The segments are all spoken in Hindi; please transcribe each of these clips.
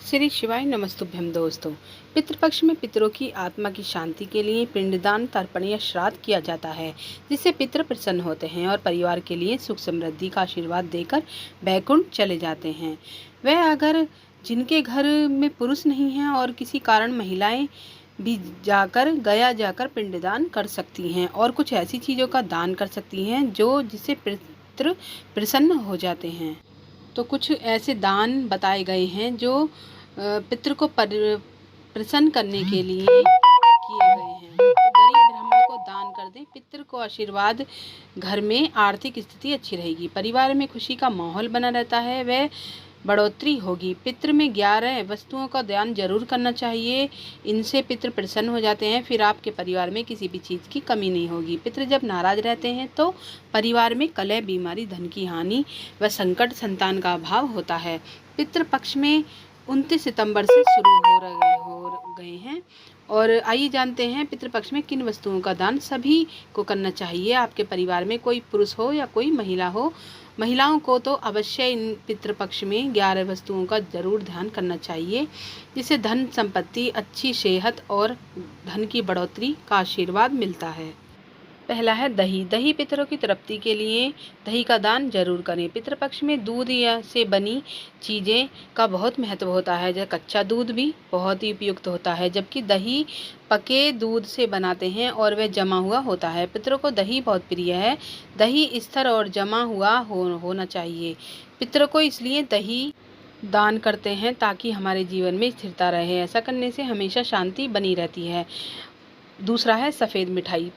श्री शिवाय नमस्तुभ्यम दोस्तों। पितृपक्ष में पितरों की आत्मा की शांति के लिए पिंडदान, तर्पण या श्राद्ध किया जाता है, जिससे पितृ प्रसन्न होते हैं और परिवार के लिए सुख समृद्धि का आशीर्वाद देकर बैकुंठ चले जाते हैं। वह अगर जिनके घर में पुरुष नहीं हैं और किसी कारण महिलाएं भी जाकर पिंडदान कर सकती हैं और कुछ ऐसी चीज़ों का दान कर सकती हैं जो जिससे पितृ प्रसन्न हो जाते हैं। तो कुछ ऐसे दान बताए गए हैं जो पितृ को प्रसन्न करने के लिए किए गए हैं। तो गरीब ब्राह्मण को दान कर दें, पितृ को आशीर्वाद, घर में आर्थिक स्थिति अच्छी रहेगी, परिवार में खुशी का माहौल बना रहता है, वह बढ़ोतरी होगी। पितृ में 11 वस्तुओं का दान जरूर करना चाहिए, इनसे पितृ प्रसन्न हो जाते हैं, फिर आपके परिवार में किसी भी चीज़ की कमी नहीं होगी। पितृ जब नाराज रहते हैं तो परिवार में कलह, बीमारी, धन की हानि व संकट, संतान का अभाव होता है। पितृपक्ष में 29 सितंबर से शुरू हो गए हैं। और आइए जानते हैं पितृपक्ष में किन वस्तुओं का दान सभी को करना चाहिए। आपके परिवार में कोई पुरुष हो या कोई महिला हो, महिलाओं को तो अवश्य इन पितृपक्ष में 11 वस्तुओं का जरूर ध्यान करना चाहिए, जिससे धन संपत्ति, अच्छी सेहत और धन की बढ़ोतरी का आशीर्वाद मिलता है। पहला है दही। दही पितरों की तृप्ति के लिए दही का दान जरूर करें। पितृपक्ष में दूध या से बनी चीज़ें का बहुत महत्व होता है। जैसे कच्चा दूध भी बहुत ही उपयुक्त होता है, जबकि दही पके दूध से बनाते हैं और वह जमा हुआ होता है। पितरों को दही बहुत प्रिय है। दही स्थिर और जमा हुआ होना चाहिए। पितरों को इसलिए दही दान करते हैं ताकि हमारे जीवन में स्थिरता रहे। ऐसा करने से हमेशा शांति बनी रहती है। दूसरा है सफ़ेद मिठाई।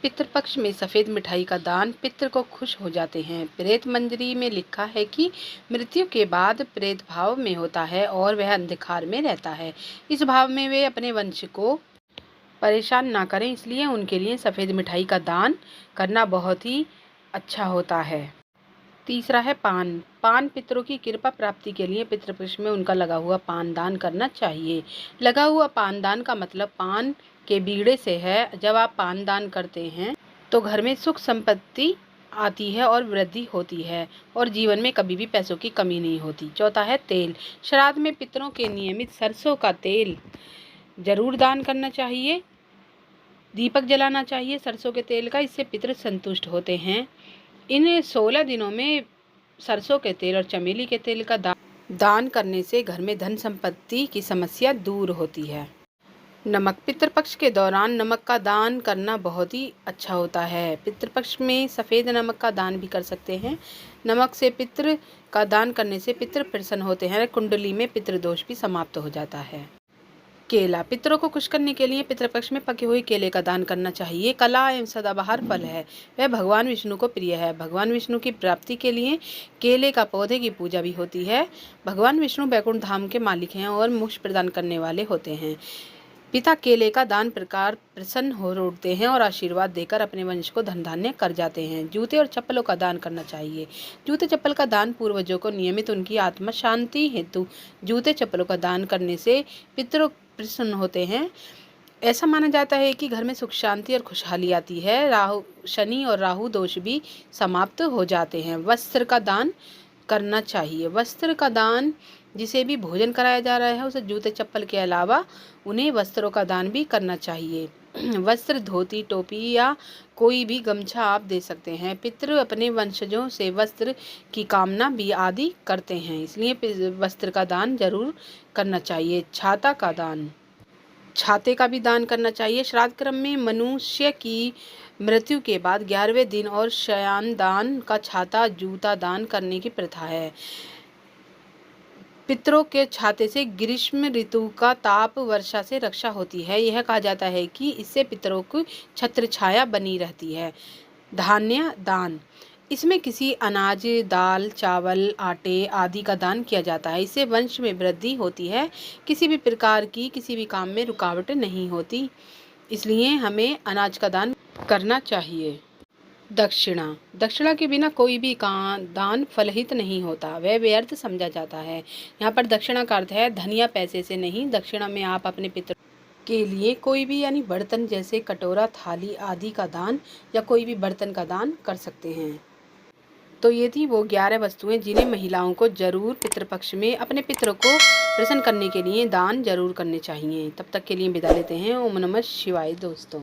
पितृपक्ष में सफ़ेद मिठाई का दान पितृ को खुश हो जाते हैं। प्रेत मंजरी में लिखा है कि मृत्यु के बाद प्रेत भाव में होता है और वह अंधकार में रहता है। इस भाव में वे अपने वंश को परेशान ना करें, इसलिए उनके लिए सफ़ेद मिठाई का दान करना बहुत ही अच्छा होता है। तीसरा है पान। पान पितरों की कृपा प्राप्ति के लिए पितृपक्ष में उनका लगा हुआ पान दान करना चाहिए। लगा हुआ पान दान का मतलब पान के बीड़े से है। जब आप पान दान करते हैं तो घर में सुख संपत्ति आती है और वृद्धि होती है और जीवन में कभी भी पैसों की कमी नहीं होती। चौथा है तेल। श्राद्ध में पितरों के नियमित सरसों का तेल जरूर दान करना चाहिए। दीपक जलाना चाहिए सरसों के तेल का, इससे पितृ संतुष्ट होते हैं। इन 16 दिनों में सरसों के तेल और चमेली के तेल का दान करने से घर में धन संपत्ति की समस्या दूर होती है। नमक। पितृपक्ष के दौरान नमक का दान करना बहुत ही अच्छा होता है। पितृपक्ष में सफ़ेद नमक का दान भी कर सकते हैं। नमक से पितृ का दान करने से पितृ प्रसन्न होते हैं। कुंडली में पितृदोष भी समाप्त हो जाता है। केला। पितरों को खुश करने के लिए पितृपक्ष में पके हुए केले का दान करना चाहिए। कला एवं सदाबहार फल है, वह भगवान विष्णु को प्रिय है। भगवान विष्णु की प्राप्ति के लिए केले का पौधे की पूजा भी होती है। भगवान विष्णु बैकुंठ धाम के मालिक हैं और मोक्ष प्रदान करने वाले होते हैं। पिता केले का दान प्रकार प्रसन्न हो उठते हैं और आशीर्वाद देकर अपने वंश को धन धान्य कर जाते हैं। जूते और चप्पलों का दान करना चाहिए। जूते चप्पल का दान पूर्वजों को नियमित उनकी आत्मा शांति हेतु जूते चप्पलों का दान करने से पितरों प्रसन्न होते हैं। ऐसा माना जाता है कि घर में सुख शांति और खुशहाली आती है। शनि और राहु दोष भी समाप्त हो जाते हैं। वस्त्र का दान करना चाहिए। वस्त्र का दान जिसे भी भोजन कराया जा रहा है उसे जूते चप्पल के अलावा उन्हें वस्त्रों का दान भी करना चाहिए। वस्त्र, धोती, टोपी या कोई भी गमछा आप दे सकते हैं। पितृ अपने वंशजों से वस्त्र की कामना भी आदि करते हैं, इसलिए वस्त्र का दान जरूर करना चाहिए। छाता का दान। छाते का भी दान करना चाहिए। श्राद्ध क्रम में मनुष्य की मृत्यु के बाद 11वें दिन और शयन दान का छाता, जूता दान करने की प्रथा है। पितरों के छाते से ग्रीष्म ऋतु का ताप, वर्षा से रक्षा होती है। यह कहा जाता है कि इससे पितरों की छत्र छाया बनी रहती है। धान्य दान। इसमें किसी अनाज, दाल, चावल, आटे आदि का दान किया जाता है। इससे वंश में वृद्धि होती है। किसी भी प्रकार की किसी भी काम में रुकावट नहीं होती, इसलिए हमें अनाज का दान करना चाहिए। दक्षिणा। दक्षिणा के बिना कोई भी दान फलहित नहीं होता, वह व्यर्थ समझा जाता है। यहाँ पर दक्षिणा का अर्थ है धन या पैसे से नहीं। दक्षिणा में आप अपने पितरों के लिए कोई भी यानी बर्तन जैसे कटोरा, थाली आदि का दान या कोई भी बर्तन का दान कर सकते हैं। तो ये थी वो 11 वस्तुएं जिन्हें महिलाओं को जरूर पितृपक्ष में अपने पितरों को प्रसन्न करने के लिए दान जरूर करने चाहिए। तब तक के लिए विदा लेते हैं। ओम नमः शिवाय दोस्तों।